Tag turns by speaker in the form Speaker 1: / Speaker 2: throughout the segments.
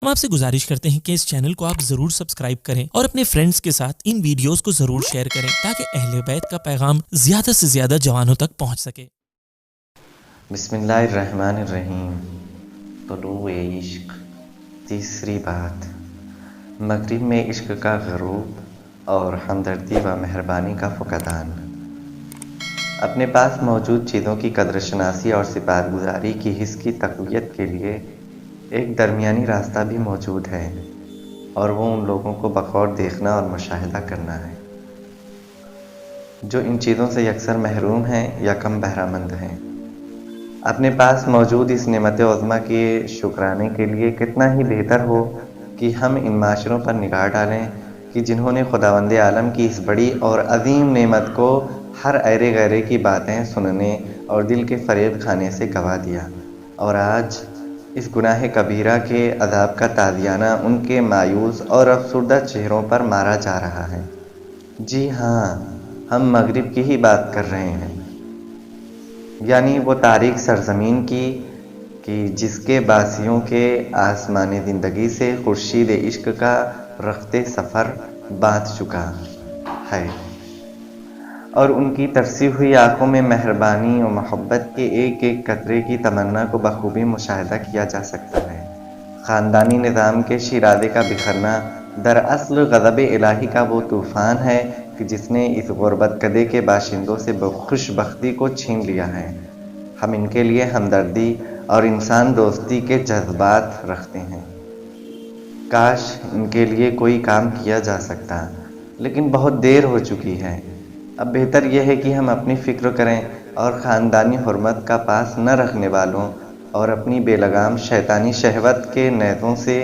Speaker 1: ہم آپ سے گزارش کرتے ہیں کہ اس چینل کو آپ ضرور سبسکرائب کریں اور اپنے فرینڈز کے ساتھ ان ویڈیوز کو ضرور شیئر کریں تاکہ اہل بیت کا پیغام زیادہ سے زیادہ جوانوں تک پہنچ سکے۔
Speaker 2: بسم اللہ الرحمن الرحیم۔ طلوع عشق۔ تیسری بات، مغرب میں عشق کا غروب اور ہمدردی و مہربانی کا فقدان۔ اپنے پاس موجود چیزوں کی قدر شناسی اور سپاسگزاری کی حس کی تقویت کے لیے ایک درمیانی راستہ بھی موجود ہے، اور وہ ان لوگوں کو بغور دیکھنا اور مشاہدہ کرنا ہے جو ان چیزوں سے یکسر محروم ہیں یا کم بہرہ مند ہیں۔ اپنے پاس موجود اس نعمت عظمیٰ کے شکرانے کے لیے کتنا ہی بہتر ہو کہ ہم ان معاشروں پر نگاہ ڈالیں کہ جنہوں نے خداوند عالم کی اس بڑی اور عظیم نعمت کو ہر ایرے غیرے کی باتیں سننے اور دل کے فریب کھانے سے گنوا دیا، اور آج اس گناہ کبیرہ کے عذاب کا تازیانہ ان کے مایوس اور افسردہ چہروں پر مارا جا رہا ہے۔ جی ہاں، ہم مغرب کی ہی بات کر رہے ہیں، یعنی وہ تاریک سرزمین کی کہ جس کے باسیوں کے آسمان زندگی سے خورشید عشق کا رخت سفر باندھ چکا ہے، اور ان کی ترسی ہوئی آنکھوں میں مہربانی و محبت کے ایک ایک قطرے کی تمنا کو بخوبی مشاہدہ کیا جا سکتا ہے۔ خاندانی نظام کے شیرازے کا بکھرنا دراصل غضب الہی کا وہ طوفان ہے کہ جس نے اس غربت کدے کے باشندوں سے خوش بختی کو چھین لیا ہے۔ ہم ان کے لیے ہمدردی اور انسان دوستی کے جذبات رکھتے ہیں۔ کاش ان کے لیے کوئی کام کیا جا سکتا، لیکن بہت دیر ہو چکی ہے۔ اب بہتر یہ ہے کہ ہم اپنی فکر کریں اور خاندانی حرمت کا پاس نہ رکھنے والوں اور اپنی بے لگام شیطانی شہوت کے نیزوں سے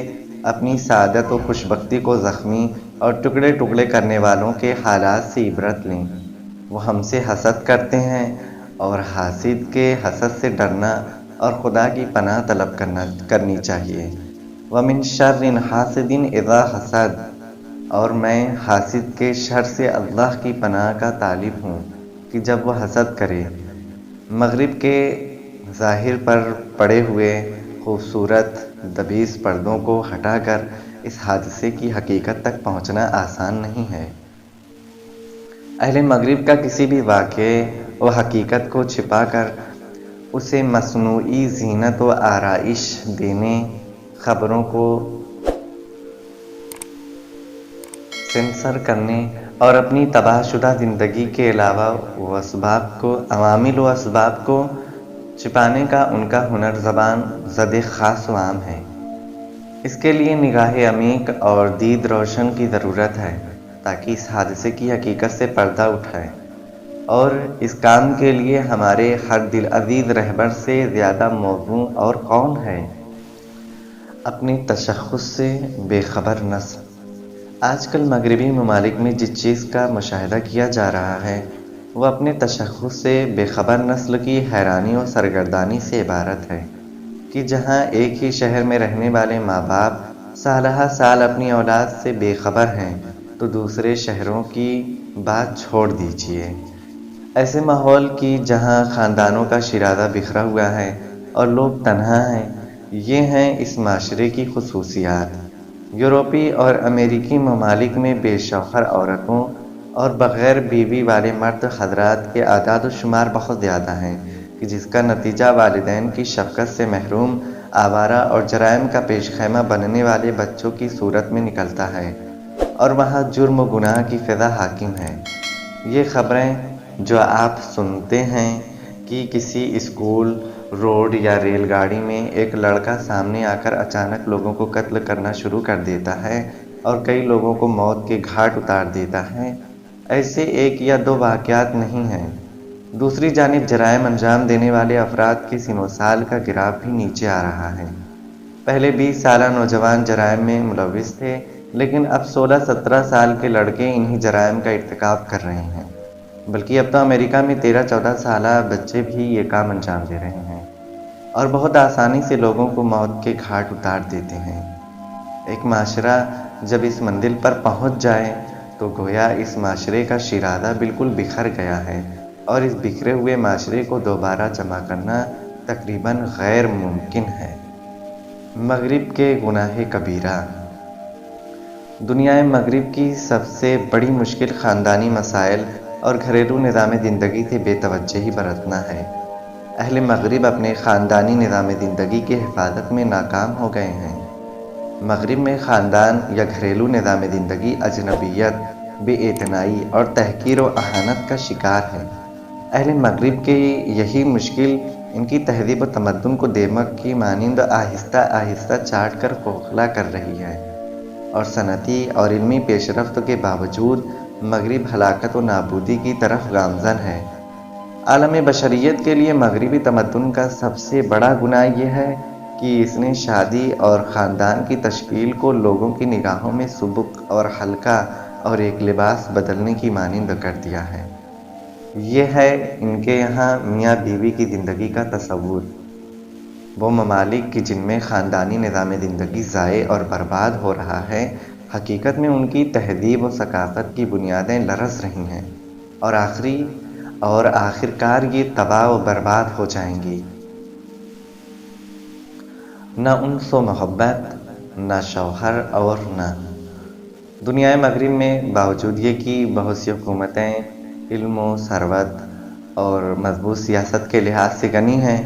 Speaker 2: اپنی سعادت و خوشبختی کو زخمی اور ٹکڑے ٹکڑے کرنے والوں کے حالات سے عبرت لیں۔ وہ ہم سے حسد کرتے ہیں، اور حاسد کے حسد سے ڈرنا اور خدا کی پناہ طلب کرنی چاہیے۔ وَمِن شَرِّ حَاسِدٍ إِذَا حَسَدَ، اور میں حاسد کے شر سے اللہ کی پناہ کا طالب ہوں کہ جب وہ حسد کرے۔ مغرب کے ظاہر پر پڑے ہوئے خوبصورت دبیس پردوں کو ہٹا کر اس حادثے کی حقیقت تک پہنچنا آسان نہیں ہے۔ اہل مغرب کا کسی بھی واقعے و حقیقت کو چھپا کر اسے مصنوعی زینت و آرائش دینے، خبروں کو سینسر کرنے اور اپنی تباہ شدہ زندگی کے علاوہ عوامل و اسباب کو چھپانے کا ان کا ہنر زبان زد خاص و عام ہے۔ اس کے لیے نگاہ عمیق اور دید روشن کی ضرورت ہے تاکہ اس حادثے کی حقیقت سے پردہ اٹھائے، اور اس کام کے لیے ہمارے ہر دل عزیز رہبر سے زیادہ موزوں اور کون ہے؟ اپنی تشخص سے بے خبر نسل۔ آج کل مغربی ممالک میں جس چیز کا مشاہدہ کیا جا رہا ہے وہ اپنے تشخص سے بے خبر نسل کی حیرانی و سرگردانی سے عبارت ہے کہ جہاں ایک ہی شہر میں رہنے والے ماں باپ سالہ سال اپنی اولاد سے بے خبر ہیں تو دوسرے شہروں کی بات چھوڑ دیجیے۔ ایسے ماحول کی جہاں خاندانوں کا شیرازہ بکھرا ہوا ہے اور لوگ تنہا ہیں، یہ ہیں اس معاشرے کی خصوصیات۔ یورپی اور امریکی ممالک میں بے شوہر عورتوں اور بغیر بیوی والے مرد حضرات کے اعداد و شمار بہت زیادہ ہیں کہ جس کا نتیجہ والدین کی شفقت سے محروم، آوارہ اور جرائم کا پیش خیمہ بننے والے بچوں کی صورت میں نکلتا ہے، اور وہاں جرم و گناہ کی فضا حاکم ہے۔ یہ خبریں جو آپ سنتے ہیں کہ کسی اسکول، روڈ یا ریل گاڑی میں ایک لڑکا سامنے آ کر اچانک لوگوں کو قتل کرنا شروع کر دیتا ہے اور کئی لوگوں کو موت کے گھاٹ اتار دیتا ہے، ایسے ایک یا دو واقعات نہیں ہیں۔ دوسری جانب جرائم انجام دینے والے افراد کے سن و سال کا گراف بھی نیچے آ رہا ہے۔ پہلے 20 سالہ نوجوان جرائم میں ملوث تھے، لیکن اب 16-17 سال کے لڑکے انہی جرائم کا ارتکاب کر رہے ہیں، بلکہ اب تو امریکہ میں 13-14 سالہ بچے بھی یہ کام انجام دے رہے ہیں اور بہت آسانی سے لوگوں کو موت کے گھاٹ اتار دیتے ہیں۔ ایک معاشرہ جب اس منزل پر پہنچ جائے تو گویا اس معاشرے کا شیرازہ بالکل بکھر گیا ہے، اور اس بکھرے ہوئے معاشرے کو دوبارہ جمع کرنا تقریباً غیر ممکن ہے۔ مغرب کے گناہ کبیرہ۔ دنیا مغرب کی سب سے بڑی مشکل خاندانی مسائل اور گھریلو نظام زندگی سے بے توجہی برتنا ہے۔ اہل مغرب اپنے خاندانی نظام زندگی کی حفاظت میں ناکام ہو گئے ہیں۔ مغرب میں خاندان یا گھریلو نظام زندگی اجنبیت، بے اعتنائی اور تحقیر و اہانت کا شکار ہے۔ اہل مغرب کی یہی مشکل ان کی تہذیب و تمدن کو دیمک کی مانند آہستہ آہستہ چاٹ کر کھوکھلا کر رہی ہے، اور صنعتی اور علمی پیش رفت کے باوجود مغرب ہلاکت و نابودی کی طرف گامزن ہے۔ عالم بشریت کے لیے مغربی تمدن کا سب سے بڑا گناہ یہ ہے کہ اس نے شادی اور خاندان کی تشکیل کو لوگوں کی نگاہوں میں سبک اور ہلکا اور ایک لباس بدلنے کی مانند کر دیا ہے۔ یہ ہے ان کے یہاں میاں بیوی کی زندگی کا تصور۔ وہ ممالک کی جن میں خاندانی نظام زندگی ضائع اور برباد ہو رہا ہے، حقیقت میں ان کی تہذیب و ثقافت کی بنیادیں لرز رہی ہیں، اور آخرکار یہ تباہ و برباد ہو جائیں گی۔ نہ انس و محبت، نہ شوہر اور نہ دنیا مغرب میں باوجود یہ کہ بہت سی حکومتیں علم و ثروت اور مضبوط سیاست کے لحاظ سے غنی ہیں،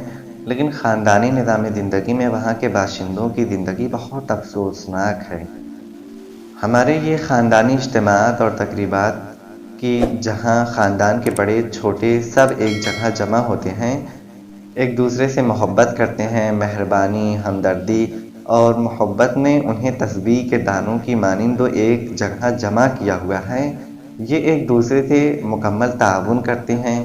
Speaker 2: لیکن خاندانی نظام زندگی میں وہاں کے باشندوں کی زندگی بہت افسوسناک ہے۔ ہمارے یہ خاندانی اجتماعات اور تقریبات کہ جہاں خاندان کے بڑے چھوٹے سب ایک جگہ جمع ہوتے ہیں، ایک دوسرے سے محبت کرتے ہیں، مہربانی، ہمدردی اور محبت نے انہیں تسبیح کے دانوں کی مانند ایک جگہ جمع کیا ہوا ہے۔ یہ ایک دوسرے سے مکمل تعاون کرتے ہیں،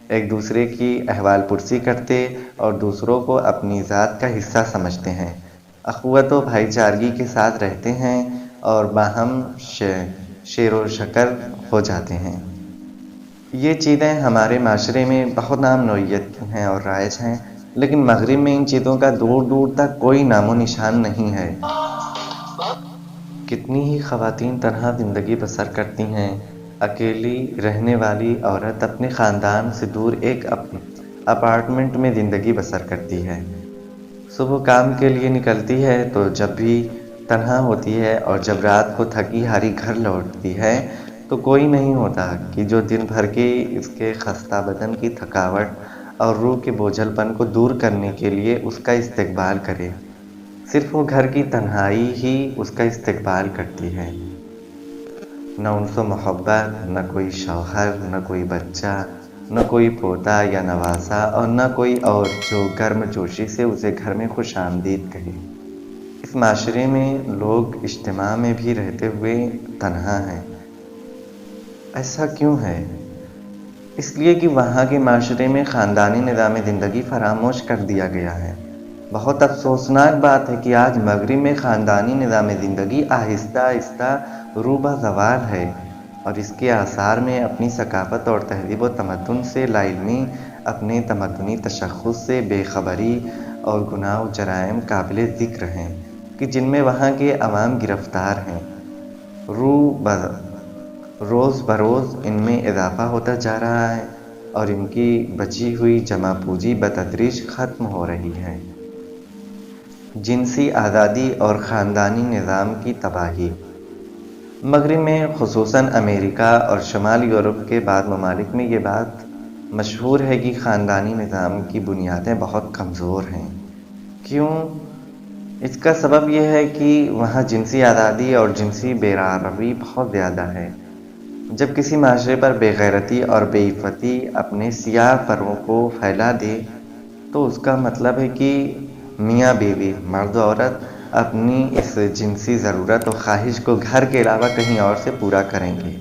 Speaker 2: ایک دوسرے کی احوال پرسی کرتے اور دوسروں کو اپنی ذات کا حصہ سمجھتے ہیں، اخوت و بھائی چارگی کے ساتھ رہتے ہیں اور باہم شیر و شکر ہو جاتے ہیں۔ یہ چیزیں ہمارے معاشرے میں بہت عام نوعیت کی ہیں اور رائج ہیں، لیکن مغرب میں ان چیزوں کا دور دور تک کوئی نام و نشان نہیں ہے۔ کتنی ہی خواتین تنہا زندگی بسر کرتی ہیں۔ اکیلی رہنے والی عورت اپنے خاندان سے دور ایک اپارٹمنٹ میں زندگی بسر کرتی ہے۔ صبح کام کے لیے نکلتی ہے تو جب بھی تنہا ہوتی ہے، اور جب رات کو تھکی ہاری گھر لوٹتی ہے تو کوئی نہیں ہوتا کہ جو دن بھر کی اس کے خستہ بدن کی تھکاوٹ اور روح کے بوجھل پن کو دور کرنے کے لیے اس کا استقبال کرے۔ صرف وہ گھر کی تنہائی ہی اس کا استقبال کرتی ہے۔ نہ انس و محبت، نہ کوئی شوہر، نہ کوئی بچہ، نہ کوئی پوتا یا نواسا، اور نہ کوئی اور جو گرم جوشی سے اسے گھر میں خوش آمدید کہے۔ اس معاشرے میں لوگ اجتماع میں بھی رہتے ہوئے تنہا ہیں۔ ایسا کیوں ہے؟ اس لیے کہ وہاں کے معاشرے میں خاندانی نظام زندگی فراموش کر دیا گیا ہے۔ بہت افسوسناک بات ہے کہ آج مغرب میں خاندانی نظام زندگی آہستہ آہستہ رو بہ زوال ہے، اور اس کے آثار میں اپنی ثقافت اور تہذیب و تمدن سے لا علمی، اپنے تمدنی تشخص سے بے خبری اور گناہ و جرائم قابل ذکر ہیں کہ جن میں وہاں کے عوام گرفتار ہیں۔ روز بروز ان میں اضافہ ہوتا جا رہا ہے، اور ان کی بچی ہوئی جمع پوجی بتدریج ختم ہو رہی ہے۔ جنسی آزادی اور خاندانی نظام کی تباہی۔ مغرب میں خصوصاً امریکہ اور شمال یورپ کے بعض ممالک میں یہ بات مشہور ہے کہ خاندانی نظام کی بنیادیں بہت کمزور ہیں۔ کیوں؟ اس کا سبب یہ ہے کہ وہاں جنسی آزادی اور جنسی بیراروی بہت زیادہ ہے۔ جب کسی معاشرے پر بے غیرتی اور بے عفتی اپنے سیاہ پروں کو پھیلا دے تو اس کا مطلب ہے کہ میاں بیوی، مرد و عورت اپنی اس جنسی ضرورت و خواہش کو گھر کے علاوہ کہیں اور سے پورا کریں گے۔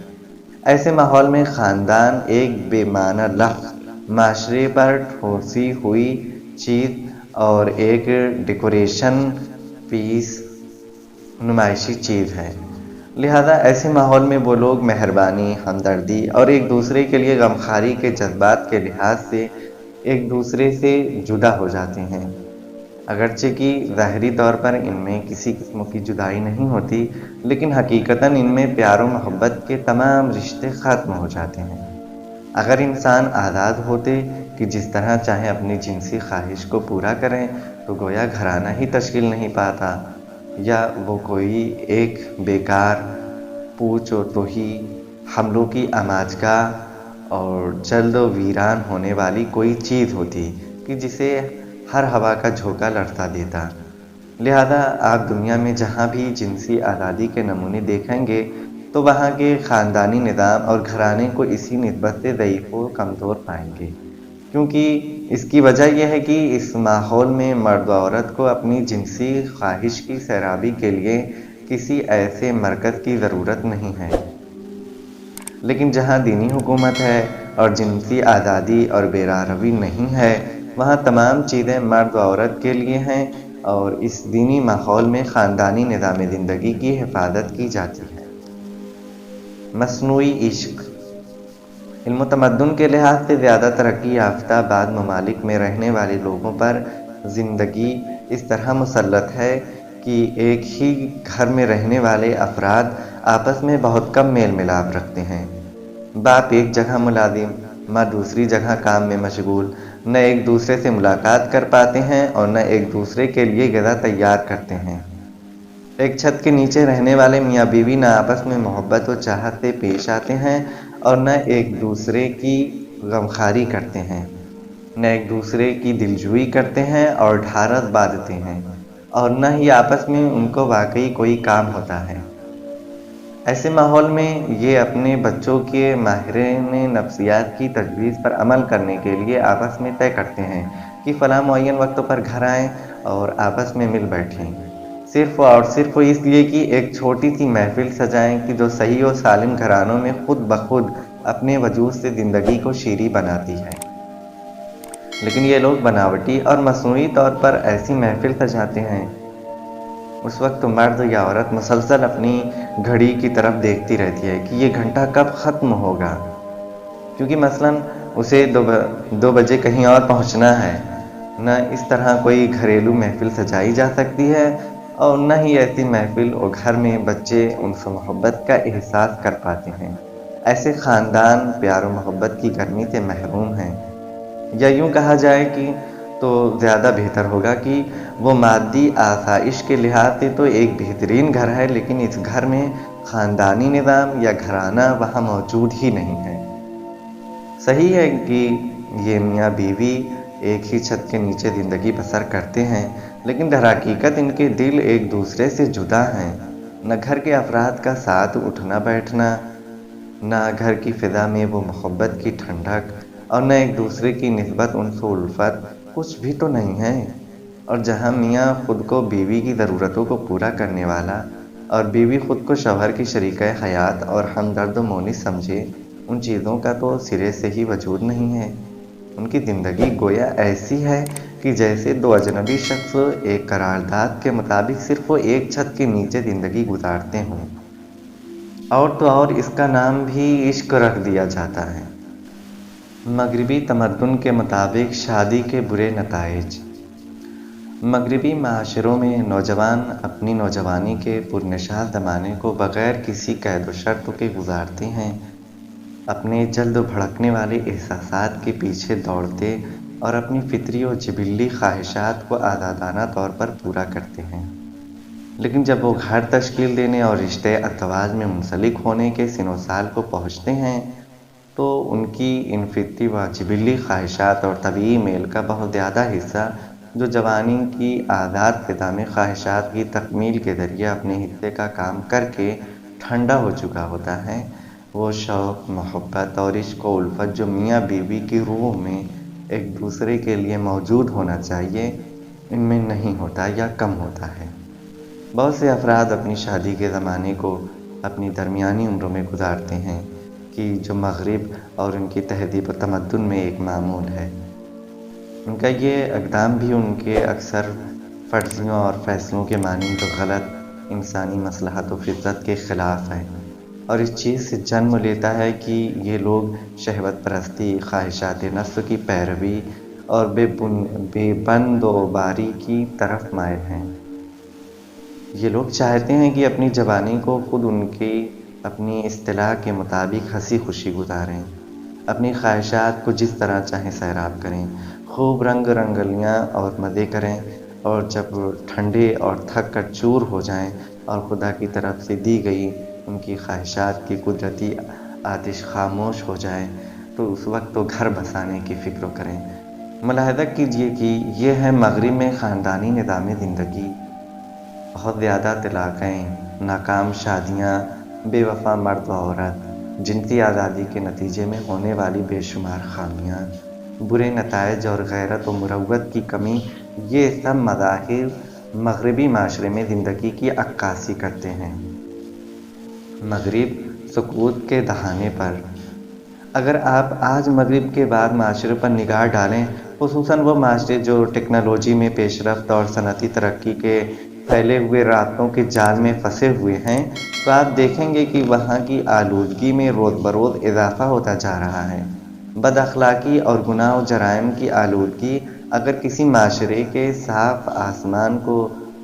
Speaker 2: ایسے ماحول میں خاندان ایک بے معنی لفظ، معاشرے پر ٹھوسی ہوئی چیز اور ایک ڈیکوریشن پیس، نمائشی چیز ہے۔ لہذا ایسے ماحول میں وہ لوگ مہربانی، ہمدردی اور ایک دوسرے کے لیے غمخواری کے جذبات کے لحاظ سے ایک دوسرے سے جدا ہو جاتے ہیں۔ اگرچہ کہ ظاہری طور پر ان میں کسی قسم کی جدائی نہیں ہوتی، لیکن حقیقتاً ان میں پیار و محبت کے تمام رشتے ختم ہو جاتے ہیں۔ اگر انسان آزاد ہوتے کہ جس طرح چاہیں اپنی جنسی خواہش کو پورا کریں تو گویا گھرانہ ہی تشکیل نہیں پاتا، یا وہ کوئی ایک بیکار، پوچھ و تہی، حملوں کی آماجگاہ اور جلد و ویران ہونے والی کوئی چیز ہوتی کہ جسے ہر ہوا کا جھونکا لرزا دیتا۔ لہذا آپ دنیا میں جہاں بھی جنسی آزادی کے نمونے دیکھیں گے تو وہاں کے خاندانی نظام اور گھرانے کو اسی نسبت سے ضعیف و کمزور پائیں گے، کیونکہ اس کی وجہ یہ ہے کہ اس ماحول میں مرد و عورت کو اپنی جنسی خواہش کی سیرابی کے لیے کسی ایسے مرکز کی ضرورت نہیں ہے۔ لیکن جہاں دینی حکومت ہے اور جنسی آزادی اور بیراروی نہیں ہے، وہاں تمام چیزیں مرد و عورت کے لیے ہیں، اور اس دینی ماحول میں خاندانی نظام زندگی کی حفاظت کی جاتی ہے۔ مصنوعی عشق۔ علم و تمدن کے لحاظ سے زیادہ ترقی یافتہ بعض ممالک میں رہنے والے لوگوں پر زندگی اس طرح مسلط ہے کہ ایک ہی گھر میں رہنے والے افراد آپس میں بہت کم میل ملاپ رکھتے ہیں۔ باپ ایک جگہ ملازم، ماں دوسری جگہ کام میں مشغول، نہ ایک دوسرے سے ملاقات کر پاتے ہیں اور نہ ایک دوسرے کے لیے غذا تیار کرتے ہیں۔ ایک چھت کے نیچے رہنے والے میاں بیوی نہ آپس میں محبت و چاہت سے پیش آتے ہیں اور نہ ایک دوسرے کی غمخواری کرتے ہیں، نہ ایک دوسرے کی دلجوئی کرتے ہیں اور ڈھارس باندھتے ہیں، اور نہ ہی آپس میں ان کو واقعی کوئی کام ہوتا ہے۔ ایسے ماحول میں یہ اپنے بچوں کے ماہرین نفسیات کی تجویز پر عمل کرنے کے لیے آپس میں طے کرتے ہیں کہ فلاں معین وقت پر گھر آئیں اور آپس میں مل بیٹھیں، صرف اور صرف اس لیے کہ ایک چھوٹی سی محفل سجائیں کہ جو صحیح و سالم گھرانوں میں خود بخود اپنے وجود سے زندگی کو شیریں بناتی ہے۔ لیکن یہ لوگ بناوٹی اور مصنوعی طور پر ایسی محفل سجاتے ہیں۔ اس وقت مرد یا عورت مسلسل اپنی گھڑی کی طرف دیکھتی رہتی ہے کہ یہ گھنٹہ کب ختم ہوگا، کیونکہ مثلاً اسے 2 بجے کہیں اور پہنچنا ہے۔ نہ اس طرح کوئی گھریلو محفل سجائی جا سکتی ہے، اور نہ ہی ایسی محفل اور گھر میں بچے انس و محبت کا احساس کر پاتے ہیں۔ ایسے خاندان پیار و محبت کی گرمی سے محروم ہیں، یا یوں کہا جائے کہ تو زیادہ بہتر ہوگا کہ وہ مادی آسائش کے لحاظ سے تو ایک بہترین گھر ہے، لیکن اس گھر میں خاندانی نظام یا گھرانہ وہاں موجود ہی نہیں ہے۔ صحیح ہے کہ یہ میاں بیوی ایک ہی چھت کے نیچے زندگی بسر کرتے ہیں، لیکن در حقیقت ان کے دل ایک دوسرے سے جدا ہیں۔ نہ گھر کے افراد کا ساتھ اٹھنا بیٹھنا، نہ گھر کی فضا میں وہ محبت کی ٹھنڈک، اور نہ ایک دوسرے کی نسبت انس و الفت، کچھ بھی تو نہیں ہے۔ اور جہاں میاں خود کو بیوی کی ضرورتوں کو پورا کرنے والا اور بیوی خود کو شوہر کی شریکہ حیات اور ہمدرد و مونس سمجھے، ان چیزوں کا تو سرے سے ہی وجود نہیں ہے۔ ان کی زندگی گویا ایسی ہے کہ جیسے 2 اجنبی شخص ایک قرارداد کے مطابق صرف وہ ایک چھت کے نیچے زندگی گزارتے ہوں، اور تو اور اس کا نام بھی عشق رکھ دیا جاتا ہے۔ مغربی تمدن کے مطابق شادی کے برے نتائج۔ مغربی معاشروں میں نوجوان اپنی نوجوانی کے پرنشاط زمانے کو بغیر کسی قید و شرط کے گزارتے ہیں، اپنے جلد بھڑکنے والے احساسات کے پیچھے دوڑتے اور اپنی فطری و جبلی خواہشات کو آزادانہ طور پر پورا کرتے ہیں۔ لیکن جب وہ گھر تشکیل دینے اور رشتے ازدواج میں منسلک ہونے کے سن و سال کو پہنچتے ہیں تو ان کی ان فطری و جبلی خواہشات اور طبیعی میل کا بہت زیادہ حصہ، جو جوانی کی آزاد فضا میں خواہشات کی تکمیل کے ذریعے اپنے حصے کا کام کر کے ٹھنڈا ہو چکا ہوتا ہے، وہ شوق، محبت اور عشق و الفت جو میاں بیوی کی روح میں ایک دوسرے کے لیے موجود ہونا چاہیے، ان میں نہیں ہوتا یا کم ہوتا ہے۔ بہت سے افراد اپنی شادی کے زمانے کو اپنی درمیانی عمروں میں گزارتے ہیں، کہ جو مغرب اور ان کی تہذیب و تمدن میں ایک معمول ہے۔ ان کا یہ اقدام بھی ان کے اکثر فرضیوں اور فیصلوں کے مانند غلط انسانی مصلحت و فطرت کے خلاف ہے، اور اس چیز سے جنم لیتا ہے کہ یہ لوگ شہوت پرستی، خواہشات نفس کی پیروی اور بے بند و باری کی طرف مائل ہیں۔ یہ لوگ چاہتے ہیں کہ اپنی جوانی کو خود ان کی اپنی اصطلاح کے مطابق ہنسی خوشی گزاریں، اپنی خواہشات کو جس طرح چاہیں سیراب کریں، خوب رنگ رنگلیاں اور مزے کریں، اور جب ٹھنڈے اور تھک کر چور ہو جائیں اور خدا کی طرف سے دی گئی ان کی خواہشات کی قدرتی آتش خاموش ہو جائے تو اس وقت تو گھر بسانے کی فکر کریں۔ ملاحظہ کیجئے کہ یہ ہے مغرب میں خاندانی نظام زندگی۔ بہت زیادہ طلاقیں، ناکام شادیاں، بے وفا مرد و عورت، جنسی آزادی کے نتیجے میں ہونے والی بے شمار خامیاں، برے نتائج اور غیرت و مروت کی کمی، یہ سب مظاہر مغربی معاشرے میں زندگی کی عکاسی کرتے ہیں۔ مغرب سقوط کے دہانے پر۔ اگر آپ آج مغرب کے بعد معاشرے پر نگاہ ڈالیں، خصوصاً وہ معاشرے جو ٹیکنالوجی میں پیش رفت اور صنعتی ترقی کے پھیلے ہوئے راستوں کے جال میں پھنسے ہوئے ہیں، تو آپ دیکھیں گے کہ وہاں کی آلودگی میں روز بروز اضافہ ہوتا جا رہا ہے۔ بد اخلاقی اور گناہ و جرائم کی آلودگی اگر کسی معاشرے کے صاف آسمان کو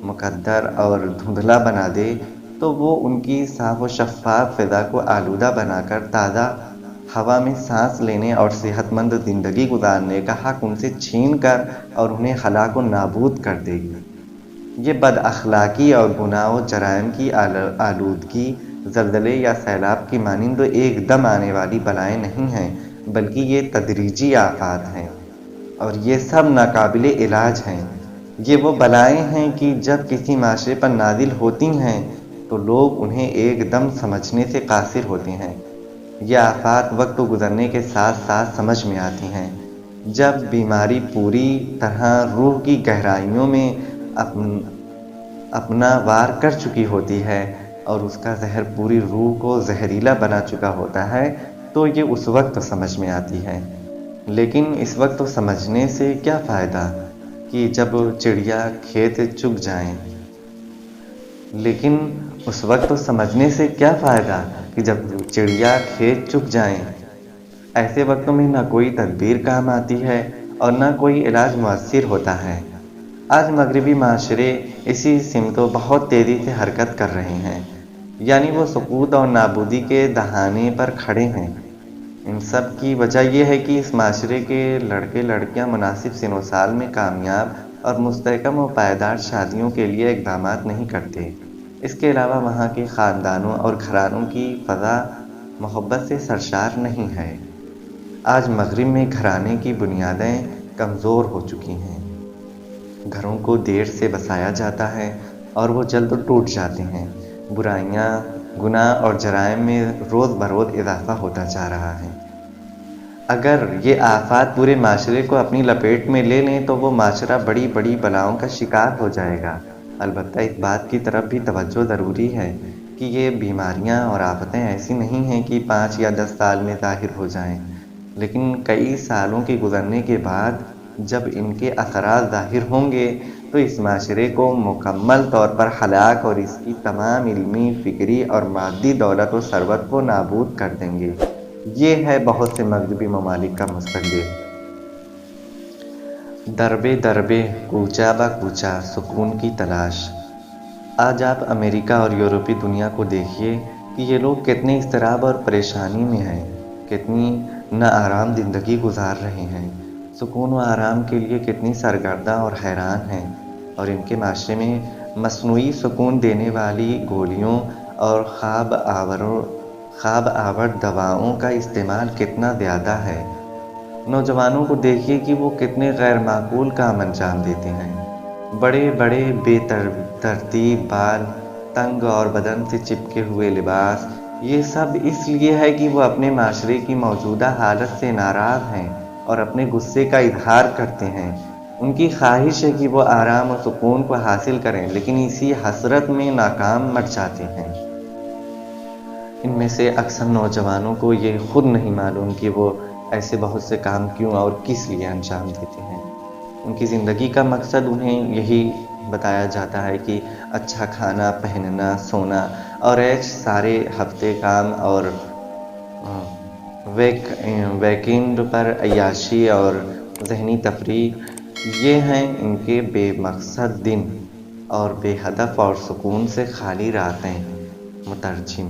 Speaker 2: مکدر اور دھندلا بنا دے تو وہ ان کی صاف و شفاف فضا کو آلودہ بنا کر تازہ ہوا میں سانس لینے اور صحت مند زندگی گزارنے کا حق ان سے چھین کر اور انہیں ہلاک و نابود کر دے گی۔ یہ بد اخلاقی اور گناہ و جرائم کی آلودگی زلزلے یا سیلاب کی مانند ایک دم آنے والی بلائیں نہیں ہیں، بلکہ یہ تدریجی آفات ہیں، اور یہ سب ناقابل علاج ہیں۔ یہ وہ بلائیں ہیں کہ جب کسی معاشرے پر نازل ہوتی ہیں تو لوگ انہیں ایک دم سمجھنے سے قاصر ہوتے ہیں۔ یہ آفات وقت گزرنے کے ساتھ ساتھ سمجھ میں آتی ہیں۔ جب بیماری پوری طرح روح کی گہرائیوں میں اپنا وار کر چکی ہوتی ہے اور اس کا زہر پوری روح کو زہریلا بنا چکا ہوتا ہے تو یہ اس وقت سمجھ میں آتی ہے۔ لیکن اس وقت تو سمجھنے سے کیا فائدہ کہ جب چڑیا کھیت چگ جائیں۔ لیکن اس وقت تو سمجھنے سے کیا فائدہ کہ جب چڑیا کھیت چگ جائیں۔ ایسے وقتوں میں نہ کوئی تدبیر کام آتی ہے اور نہ کوئی علاج مؤثر ہوتا ہے۔ آج مغربی معاشرے اسی سمت و بہت تیزی سے حرکت کر رہے ہیں، یعنی وہ سقوط اور نابودی کے دہانے پر کھڑے ہیں۔ ان سب کی وجہ یہ ہے کہ اس معاشرے کے لڑکے لڑکیاں مناسب سن و سال میں کامیاب اور مستحکم و پائیدار شادیوں کے لیے اقدامات نہیں کرتے۔ اس کے علاوہ وہاں کے خاندانوں اور گھرانوں کی فضا محبت سے سرشار نہیں ہے۔ آج مغرب میں گھرانے کی بنیادیں کمزور ہو چکی ہیں۔ گھروں کو دیر سے بسایا جاتا ہے اور وہ جلد ٹوٹ جاتے ہیں۔ برائیاں، گناہ اور جرائم میں روز بروز اضافہ ہوتا جا رہا ہے۔ اگر یہ آفات پورے معاشرے کو اپنی لپیٹ میں لے لیں تو وہ معاشرہ بڑی بڑی بلاؤں کا شکار ہو جائے گا۔ البتہ اس بات کی طرف بھی توجہ ضروری ہے کہ یہ بیماریاں اور آفتیں ایسی نہیں ہیں کہ 5 یا 10 سال میں ظاہر ہو جائیں، لیکن کئی سالوں کے گزرنے کے بعد جب ان کے اثرات ظاہر ہوں گے تو اس معاشرے کو مکمل طور پر ہلاک اور اس کی تمام علمی، فکری اور مادی دولت و ثروت کو نابود کر دیں گے۔ یہ ہے بہت سے مغربی ممالک کا مستقبل۔ دربے دربے، کوچہ با کوچہ سکون کی تلاش۔ آج آپ امریکہ اور یورپی دنیا کو دیکھیے کہ یہ لوگ کتنے اضطراب اور پریشانی میں ہیں، کتنی ناآرام زندگی گزار رہے ہیں، سکون و آرام کے لیے کتنی سرگرداں اور حیران ہیں، اور ان کے معاشرے میں مصنوعی سکون دینے والی گولیوں اور خواب آور دواؤں کا استعمال کتنا زیادہ ہے۔ نوجوانوں کو دیکھیے کہ وہ کتنے غیر معقول کام انجام دیتے ہیں۔ بڑے بڑے بے ترتیب بال، تنگ اور بدن سے چپکے ہوئے لباس، یہ سب اس لیے ہے کہ وہ اپنے معاشرے کی موجودہ حالت سے ناراض ہیں اور اپنے غصے کا اظہار کرتے ہیں۔ ان کی خواہش ہے کہ وہ آرام و سکون کو حاصل کریں، لیکن اسی حسرت میں ناکام مر جاتے ہیں۔ ان میں سے اکثر نوجوانوں کو یہ خود نہیں معلوم کہ وہ ایسے بہت سے کام کیوں اور کس لیے انجام دیتے ہیں۔ ان کی زندگی کا مقصد انہیں یہی بتایا جاتا ہے کہ اچھا کھانا، پہننا، سونا اور ایش سارے ہفتے کام اور ویکینڈ پر عیاشی اور ذہنی تفریح، یہ ہیں ان کے بے مقصد دن اور بے ہدف اور سکون سے خالی راتیں۔ مترجم۔